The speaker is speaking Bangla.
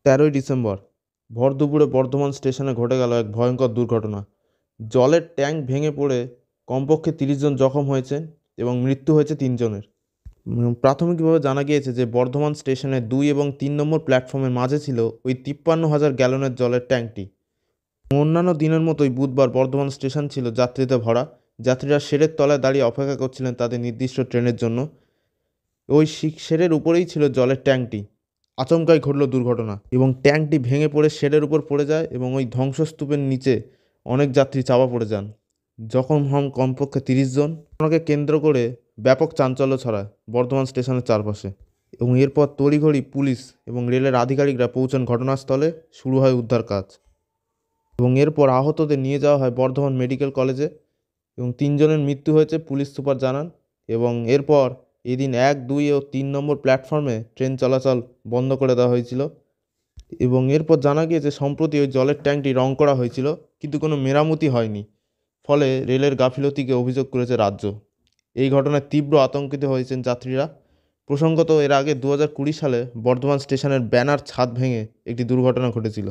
13ই ডিসেম্বর ভর দুপুরে বর্ধমান স্টেশনে ঘটে গেল এক ভয়ঙ্কর দুর্ঘটনা। জলের ট্যাঙ্ক ভেঙে পড়ে কমপক্ষে 30 জন জখম হয়েছে এবং মৃত্যু হয়েছে 3 জনের। প্রাথমিকভাবে জানা গিয়েছে যে বর্ধমান স্টেশনের 2 এবং 3 নম্বর প্ল্যাটফর্মের মাঝে ছিল ওই 53,000 গ্যালনের জলের ট্যাঙ্কটি। অন্যান্য দিনের মতোই বুধবার বর্ধমান স্টেশন ছিল যাত্রীতে ভরা। যাত্রীরা শেডের তলায় দাঁড়িয়ে অপেক্ষা করছিলেন তাদের নির্দিষ্ট ট্রেনের জন্য। ওই শেডের উপরেই ছিল জলের ট্যাঙ্কটি। আচমকাই ঘটল দুর্ঘটনা এবং ট্যাঙ্কটি ভেঙে পড়ে শেডের উপর পড়ে যায় এবং ওই ধ্বংসস্তূপের নিচে অনেক যাত্রী চাপা পড়ে যান। জখম হন কমপক্ষে 30 জন। ঘটনাকে কেন্দ্র করে ব্যাপক চাঞ্চল্য ছড়ায় বর্ধমান স্টেশনের চারপাশে এবং এরপর তড়িঘড়ি পুলিশ এবং রেলের আধিকারিকরা পৌঁছান ঘটনাস্থলে। শুরু হয় উদ্ধার কাজ এবং এরপর আহতদের নিয়ে যাওয়া হয় বর্ধমান মেডিকেল কলেজে এবং 3 জনের মৃত্যু হয়েছে পুলিশ সুপার জানান। এবং এরপর এদিন 1, 2 ও 3 নম্বর প্ল্যাটফর্মে ট্রেন চলাচল বন্ধ করে দেওয়া হয়েছিল। এবং এরপর জানা গিয়েছে সম্প্রতি ওই জলের ট্যাঙ্কটি রং করা হয়েছিল কিন্তু কোনো মেরামতি হয়নি, ফলে রেলের গাফিলতিকে অভিযোগ করেছে রাজ্য। এই ঘটনায় তীব্র আতঙ্কিত হয়েছেন যাত্রীরা। প্রসঙ্গত, এর আগে 2020 সালে বর্ধমান স্টেশনের ব্যানার ছাদ ভেঙে একটি দুর্ঘটনা ঘটেছিল।